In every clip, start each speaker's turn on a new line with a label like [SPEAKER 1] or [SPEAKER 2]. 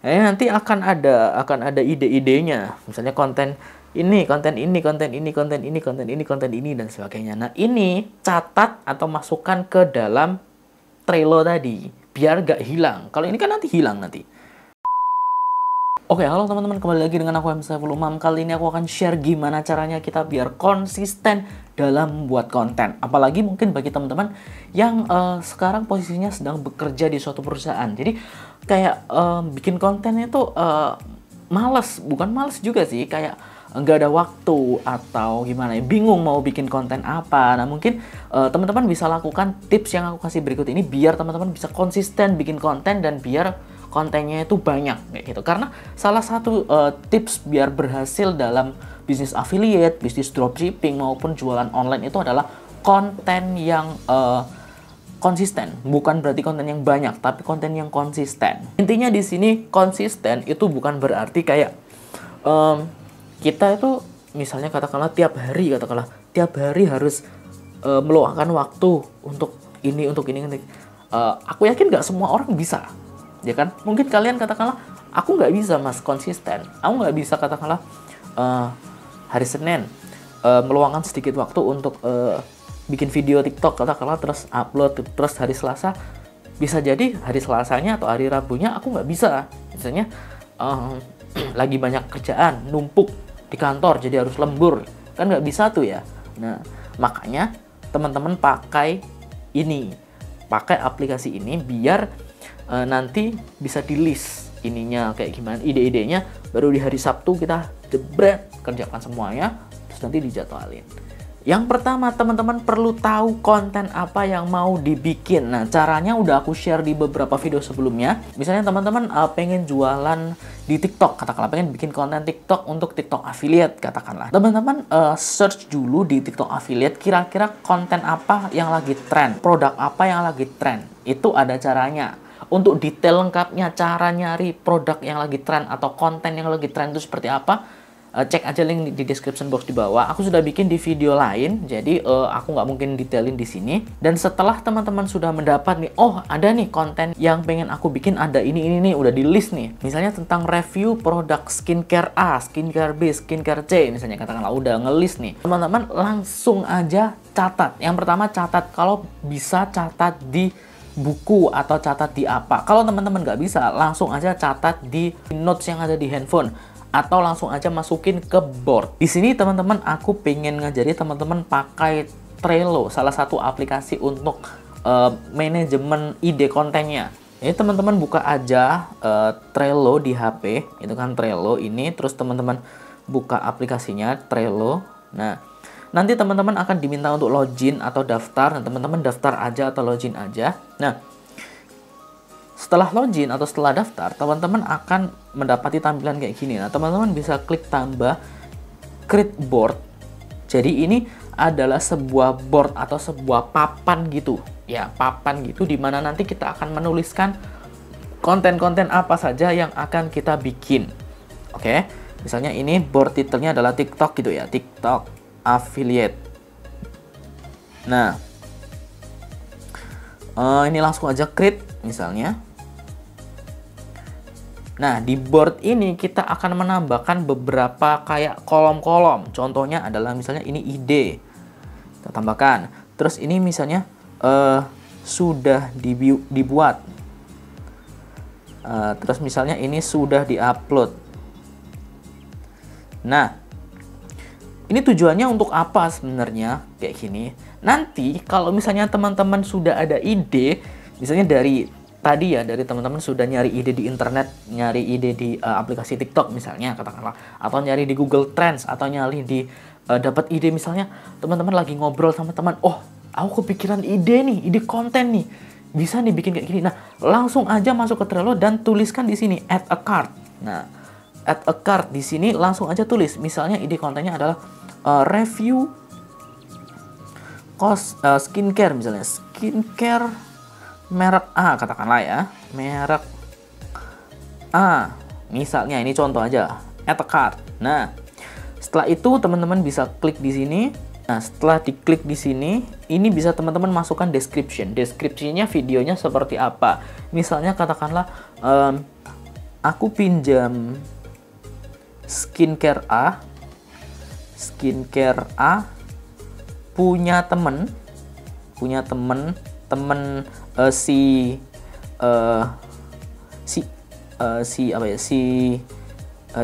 [SPEAKER 1] Nanti akan ada ide-idenya. Misalnya konten ini, konten ini, konten ini, konten ini, konten ini, konten ini, dan sebagainya. Nah, ini catat atau masukkan ke dalam Trello tadi, biar gak hilang. Kalau ini kan nanti hilang nanti. Oke, halo teman-teman, kembali lagi dengan aku M. Saiful Umam. Kali ini aku akan share gimana caranya kita biar konsisten dalam membuat konten. Apalagi mungkin bagi teman-teman yang sekarang posisinya sedang bekerja di suatu perusahaan. Jadi kayak bikin konten itu males, bukan males juga sih, kayak nggak ada waktu atau gimana ya, bingung mau bikin konten apa. Nah, mungkin teman-teman bisa lakukan tips yang aku kasih berikut ini biar teman-teman bisa konsisten bikin konten dan biar kontennya itu banyak kayak gitu. Karena salah satu tips biar berhasil dalam bisnis affiliate, bisnis dropshipping maupun jualan online itu adalah konten yang konsisten. Bukan berarti konten yang banyak, tapi konten yang konsisten. Intinya di sini konsisten itu bukan berarti kayak kita itu misalnya katakanlah tiap hari harus meluangkan waktu untuk ini. Aku yakin nggak semua orang bisa. Ya kan, mungkin kalian katakanlah aku nggak bisa mas konsisten, aku nggak bisa katakanlah hari Senin meluangkan sedikit waktu untuk bikin video TikTok katakanlah terus upload, terus hari Selasa bisa jadi hari Selasanya atau hari Rabunya aku nggak bisa, misalnya lagi banyak kerjaan numpuk di kantor jadi harus lembur, kan nggak bisa tuh ya. Nah, makanya teman-teman pakai aplikasi ini biar nanti bisa di list ininya kayak gimana, ide-idenya, baru di hari Sabtu kita jebret kerjakan semuanya, terus nanti dijadwalin. Yang pertama, teman-teman perlu tahu konten apa yang mau dibikin. Nah, caranya udah aku share di beberapa video sebelumnya. Misalnya teman-teman pengen jualan di TikTok, katakanlah pengen bikin konten TikTok untuk TikTok affiliate, katakanlah. Teman-teman search dulu di TikTok affiliate, kira-kira konten apa yang lagi tren, produk apa yang lagi tren. Itu ada caranya. Untuk detail lengkapnya, cara nyari produk yang lagi tren atau konten yang lagi tren itu seperti apa, cek aja link di description box di bawah. Aku sudah bikin di video lain, jadi aku nggak mungkin detailin di sini. Dan setelah teman-teman sudah mendapat nih, oh ada nih konten yang pengen aku bikin, ada ini udah di list nih. Misalnya tentang review produk skincare A, skincare B, skincare C, misalnya katakanlah udah ngelist nih. Teman-teman langsung aja catat. Yang pertama catat, kalau bisa catat di buku atau catat di apa. Kalau teman-teman nggak bisa, langsung aja catat di notes yang ada di handphone atau langsung aja masukin ke board. Di sini teman-teman aku pengen ngajari teman-teman pakai Trello, salah satu aplikasi untuk manajemen ide kontennya. Ini teman-teman buka aja Trello di HP, itu kan Trello ini, terus teman-teman buka aplikasinya Trello. Nah, nanti teman-teman akan diminta untuk login atau daftar. Nah, teman-teman daftar aja atau login aja. Nah, setelah login atau setelah daftar, teman-teman akan mendapati tampilan kayak gini. Nah, teman-teman bisa klik tambah create board. Jadi ini adalah sebuah board atau sebuah papan gitu. Ya, papan gitu dimana nanti kita akan menuliskan konten-konten apa saja yang akan kita bikin. Oke, misalnya ini board titelnya adalah TikTok gitu ya, TikTok affiliate. Nah, ini langsung aja create misalnya. Nah, di board ini kita akan menambahkan beberapa kayak kolom-kolom. Contohnya adalah misalnya ini ide, kita tambahkan. Terus ini misalnya sudah dibuat. Terus misalnya ini sudah diupload. Nah, ini tujuannya untuk apa sebenarnya kayak gini. Nanti kalau misalnya teman-teman sudah ada ide, misalnya dari tadi ya, dari teman-teman sudah nyari ide di internet, nyari ide di aplikasi TikTok misalnya katakanlah, atau nyari di Google Trends, atau nyari di dapat ide misalnya teman-teman lagi ngobrol sama teman, oh aku kepikiran ide nih, ide konten nih, bisa nih bikin kayak gini. Nah, langsung aja masuk ke Trello dan tuliskan di sini add a cart. Nah, add a cart di sini langsung aja tulis. Misalnya ide kontennya adalah review skincare, misalnya skincare merek A, katakanlah ya, merek A misalnya, ini contoh aja, add a cart. Nah, setelah itu teman-teman bisa klik di sini. Nah, setelah diklik di sini, ini bisa teman-teman masukkan description. Deskripsinya videonya seperti apa, misalnya katakanlah aku pinjam skincare A punya temen si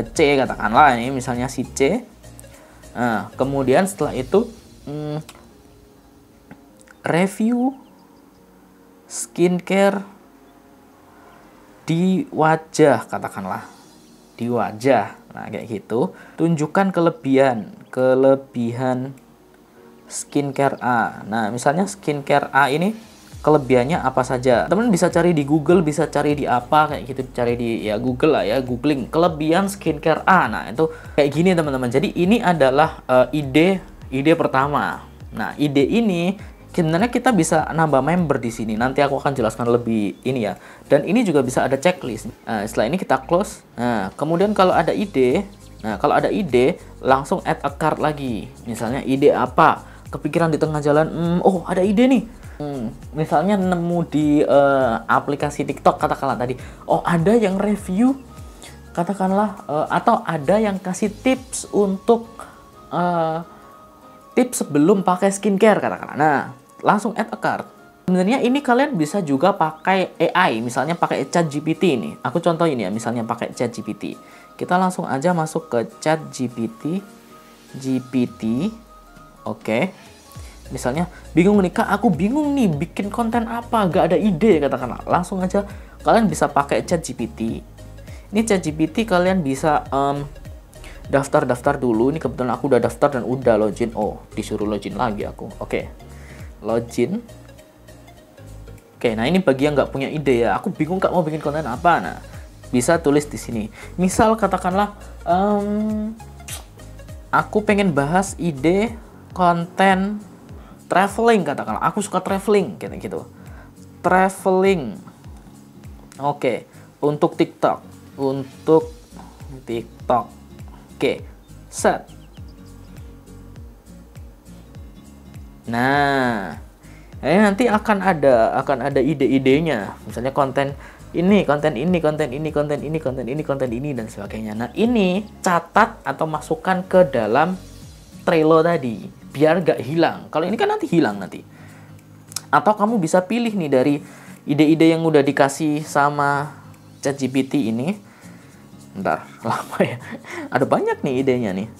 [SPEAKER 1] C katakanlah, ini misalnya si C. Nah, kemudian setelah itu review skincare di wajah, katakanlah di wajah. Nah, kayak gitu. Tunjukkan kelebihan skincare A. Nah, misalnya skincare A ini kelebihannya apa saja. Teman bisa cari di Google, bisa cari di apa kayak gitu, cari di ya Google lah ya, googling kelebihan skincare A. Nah, itu kayak gini teman-teman. Jadi ini adalah ide pertama. Nah, ide ini sebenarnya kita bisa nambah member di sini. Nanti aku akan jelaskan lebih ini ya. Dan ini juga bisa ada checklist. Nah, setelah ini kita close. Nah, kemudian kalau ada ide, langsung add a cart lagi. Misalnya ide apa? Kepikiran di tengah jalan, oh ada ide nih. Misalnya nemu di aplikasi TikTok katakanlah tadi. Oh, ada yang review katakanlah atau ada yang kasih tips untuk tips sebelum pakai skincare katakanlah. Nah, langsung add a cart. Sebenarnya ini kalian bisa juga pakai AI, misalnya pakai ChatGPT ini. Aku contohin ya, misalnya pakai ChatGPT. Kita langsung aja masuk ke ChatGPT. Oke. Misalnya bingung nih Kak, aku bingung nih bikin konten apa, gak ada ide katakanlah. Langsung aja kalian bisa pakai ChatGPT. Ini ChatGPT kalian bisa daftar dulu. Ini kebetulan aku udah daftar dan udah login. Oh, disuruh login lagi aku. Oke. Login. Oke, nah ini bagi yang nggak punya ide ya. Aku bingung Kak mau bikin konten apa. Nah, bisa tulis di sini. Misal katakanlah aku pengen bahas ide konten traveling katakanlah. Aku suka traveling gitu. Traveling. Oke, untuk TikTok. Oke, set. Nah, nanti akan ada ide-idenya. Misalnya konten ini dan sebagainya. Nah, ini catat atau masukkan ke dalam Trello tadi biar gak hilang. Kalau ini kan nanti hilang nanti. Atau kamu bisa pilih nih dari ide-ide yang udah dikasih sama ChatGPT ini. Bentar, lama ya. Ada banyak nih idenya nih.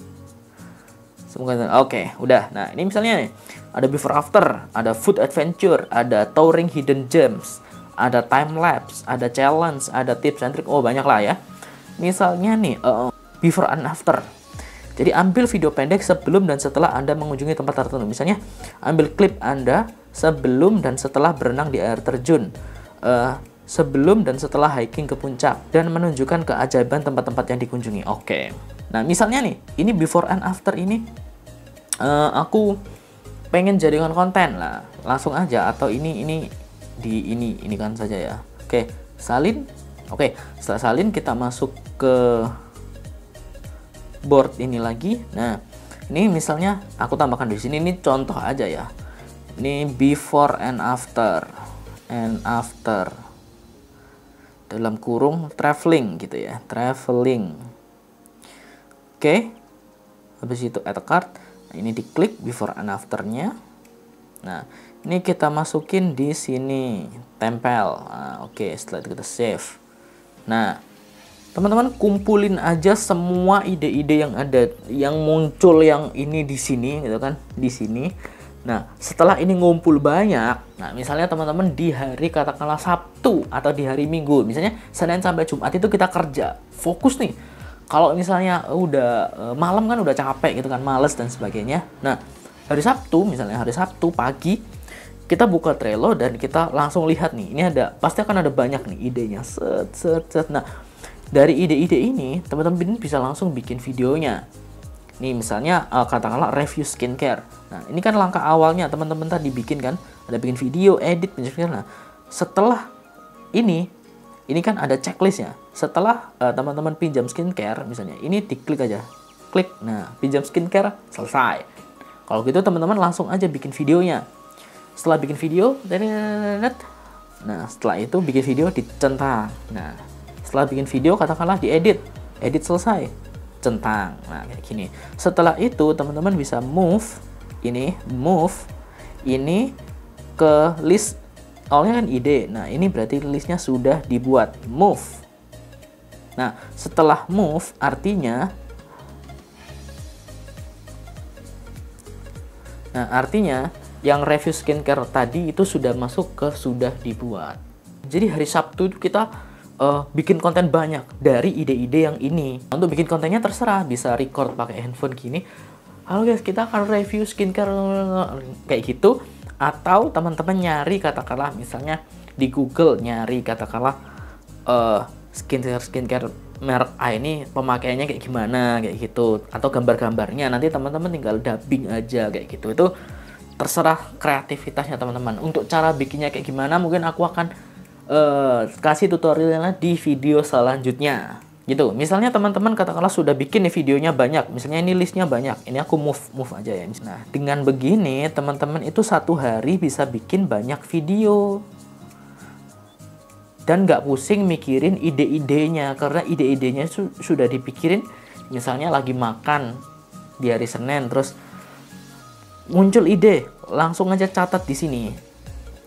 [SPEAKER 1] Oke, udah. Nah, ini misalnya nih, ada before after, ada food adventure, ada touring hidden gems, ada time lapse, ada challenge, ada tips and trick. Oh, banyak lah ya. Misalnya nih, before and after. Jadi ambil video pendek sebelum dan setelah Anda mengunjungi tempat tertentu. Misalnya, ambil klip Anda sebelum dan setelah berenang di air terjun, sebelum dan setelah hiking ke puncak, dan menunjukkan keajaiban tempat-tempat yang dikunjungi. Oke. Nah, misalnya nih, ini before and after ini, aku pengen jadikan konten lah, langsung aja. Atau ini kan saja ya. Oke, salin. Oke, setelah salin kita masuk ke board ini lagi. Nah, ini misalnya aku tambahkan di sini. Ini contoh aja ya. Ini before and after dalam kurung traveling gitu ya, traveling. Oke, habis itu add a cart. Nah, ini diklik before and afternya. Nah, ini kita masukin di sini, tempel. Nah, oke, setelah itu kita save. Nah, teman-teman kumpulin aja semua ide-ide yang ada, yang muncul yang ini di sini gitu kan, di sini. Nah, setelah ini ngumpul banyak, nah misalnya teman-teman di hari katakanlah Sabtu atau di hari Minggu, misalnya Senin sampai Jumat itu kita kerja, fokus nih. Kalau misalnya udah malam kan udah capek gitu kan, males dan sebagainya. Nah, hari Sabtu misalnya, hari Sabtu pagi kita buka Trello dan kita langsung lihat nih, ini ada, pasti akan ada banyak nih idenya. Set. Nah, dari ide-ide ini teman-teman bisa langsung bikin videonya. Nih misalnya katakanlah review skincare. Nah, ini kan langkah awalnya teman-teman tadi bikin kan, ada bikin video, edit, misalnya. Nah, setelah ini kan ada checklistnya. Setelah teman-teman pinjam skincare misalnya, ini diklik aja, klik. Nah, pinjam skincare selesai. Kalau gitu teman-teman langsung aja bikin videonya. Setelah bikin video, nah setelah itu bikin video dicentang. Nah, Setelah bikin video, katakanlah diedit, edit selesai, centang. Nah, kayak gini. Setelah itu teman-teman bisa move ini ke list. Awalnya kan ide. Nah, ini berarti listnya sudah dibuat. Move. Nah, setelah move artinya yang review skincare tadi itu sudah masuk ke sudah dibuat. Jadi hari Sabtu itu kita bikin konten banyak dari ide-ide yang ini. Untuk bikin kontennya terserah, bisa record pakai handphone gini. Halo guys, kita akan review skincare kayak gitu. Atau teman-teman nyari katakanlah misalnya di Google nyari katakanlah skincare merek A ini pemakaiannya kayak gimana kayak gitu, atau gambar-gambarnya nanti teman-teman tinggal dubbing aja kayak gitu. Itu terserah kreativitasnya teman-teman. Untuk cara bikinnya kayak gimana mungkin aku akan kasih tutorialnya di video selanjutnya gitu. Misalnya teman-teman katakanlah sudah bikin nih videonya banyak, misalnya ini listnya banyak, ini aku move aja ya. Nah, dengan begini teman-teman itu satu hari bisa bikin banyak video dan nggak pusing mikirin ide-idenya, karena ide-idenya sudah dipikirin. Misalnya lagi makan di hari Senin, terus muncul ide, langsung aja catat di sini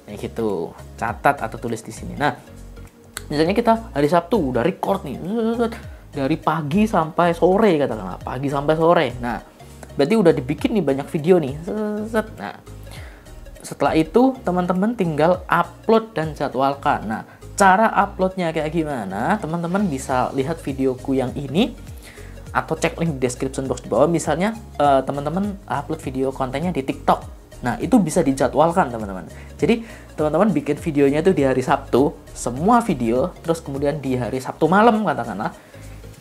[SPEAKER 1] kayak gitu, catat atau tulis di sini. Nah, misalnya kita hari Sabtu udah record nih dari pagi sampai sore, katakanlah pagi sampai sore. Nah, berarti udah dibikin nih banyak video nih. Nah, setelah itu teman-teman tinggal upload dan jadwalkan. Nah, cara uploadnya kayak gimana? Teman-teman bisa lihat videoku yang ini atau cek link di description box di bawah. Misalnya teman-teman upload video kontennya di TikTok. Nah, itu bisa dijadwalkan teman-teman. Jadi teman-teman bikin videonya itu di hari Sabtu, semua video, terus kemudian di hari Sabtu malam katakanlah,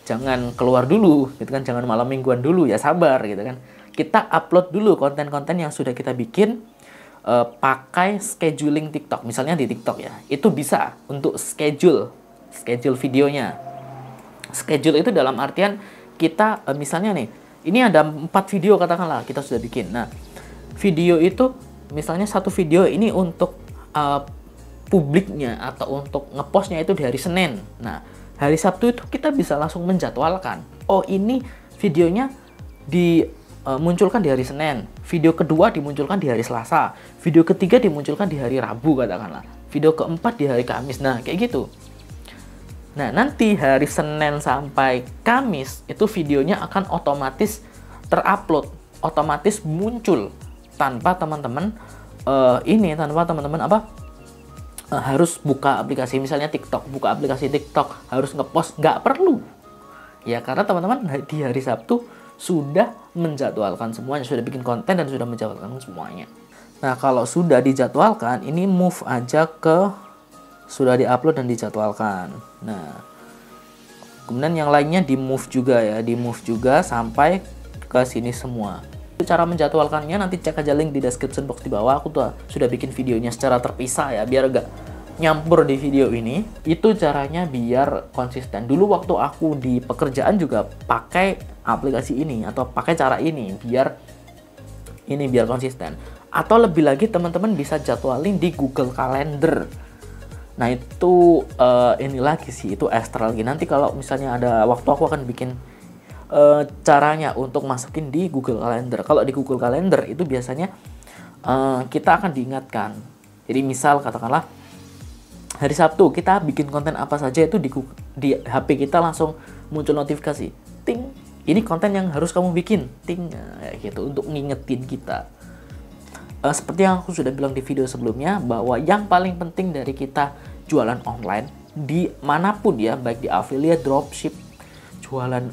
[SPEAKER 1] jangan keluar dulu gitu kan, jangan malam mingguan dulu, ya sabar gitu kan. Kita upload dulu konten-konten yang sudah kita bikin pakai scheduling TikTok. Misalnya di TikTok ya, itu bisa untuk schedule videonya. Schedule itu dalam artian kita misalnya nih, ini ada 4 video katakanlah kita sudah bikin. Nah, video itu misalnya satu video ini untuk publiknya atau untuk ngepostnya itu di hari Senin. Nah, hari Sabtu itu kita bisa langsung menjadwalkan. Oh, ini videonya dimunculkan di hari Senin. Video kedua dimunculkan di hari Selasa. Video ketiga dimunculkan di hari Rabu katakanlah. Video keempat di hari Kamis. Nah, kayak gitu. Nah, nanti hari Senin sampai Kamis itu videonya akan otomatis terupload, otomatis muncul tanpa teman-teman harus buka aplikasi misalnya TikTok, buka aplikasi TikTok harus ngepost, nggak perlu ya, karena teman-teman di hari Sabtu sudah menjadwalkan semuanya, sudah bikin konten dan sudah menjadwalkan semuanya. Nah, kalau sudah dijadwalkan, ini move aja ke sudah diupload dan dijadwalkan. Nah, kemudian yang lainnya di move juga ya, di move juga sampai ke sini semua. Cara menjadwalkannya nanti cek aja link di description box di bawah. Aku tuh sudah bikin videonya secara terpisah ya, biar gak nyampur di video ini. Itu caranya biar konsisten. Dulu waktu aku di pekerjaan juga pakai aplikasi ini atau pakai cara ini biar konsisten. Atau lebih lagi teman-teman bisa jadwalin di Google Calendar. Nah, itu ini lagi sih, itu ekstra lagi. Nanti kalau misalnya ada waktu aku akan bikin caranya untuk masukin di Google Calendar. Kalau di Google Calendar itu biasanya kita akan diingatkan. Jadi misal katakanlah hari Sabtu kita bikin konten apa saja, itu di HP kita langsung muncul notifikasi, ting, ini konten yang harus kamu bikin, ting, kayak gitu, untuk ngingetin kita. Seperti yang aku sudah bilang di video sebelumnya, bahwa yang paling penting dari kita jualan online dimanapun ya, baik di affiliate, dropship, jualan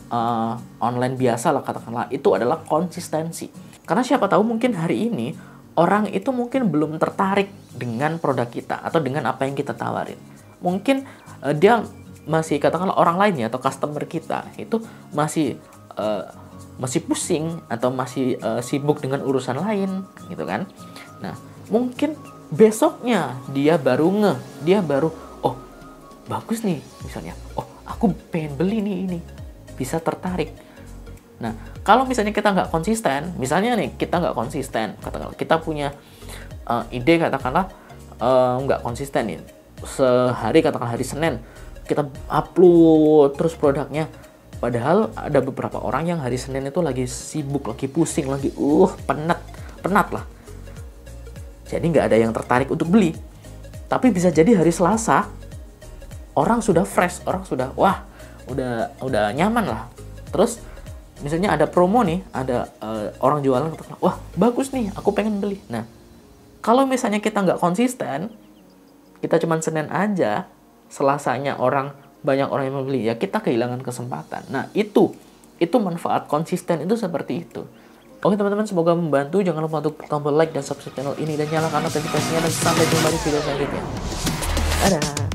[SPEAKER 1] online biasa lah katakanlah, itu adalah konsistensi. Karena siapa tahu mungkin hari ini orang itu mungkin belum tertarik dengan produk kita atau dengan apa yang kita tawarin. Mungkin dia masih katakanlah orang lain ya, atau customer kita itu masih pusing atau masih sibuk dengan urusan lain gitu kan. Nah, mungkin besoknya dia baru oh bagus nih misalnya, oh aku pengen beli nih ini, bisa tertarik. Nah, kalau misalnya kita nggak konsisten, misalnya nih kita nggak konsisten, katakanlah kita punya ide katakanlah nggak konsisten nih, sehari katakanlah hari Senin kita upload terus produknya. Padahal ada beberapa orang yang hari Senin itu lagi sibuk, lagi pusing, lagi penat lah. Jadi nggak ada yang tertarik untuk beli. Tapi bisa jadi hari Selasa orang sudah fresh, orang sudah wah, udah nyaman lah. Terus misalnya ada promo nih, ada orang jualan, wah bagus nih, aku pengen beli. Nah, kalau misalnya kita nggak konsisten, kita cuma Senin aja, Selasanya banyak orang yang membeli, ya kita kehilangan kesempatan. Nah, itu manfaat konsisten itu seperti itu. Oke teman-teman, semoga membantu. Jangan lupa untuk tombol like dan subscribe channel ini dan nyalakan notifikasinya, dan sampai jumpa di video selanjutnya. Dadah.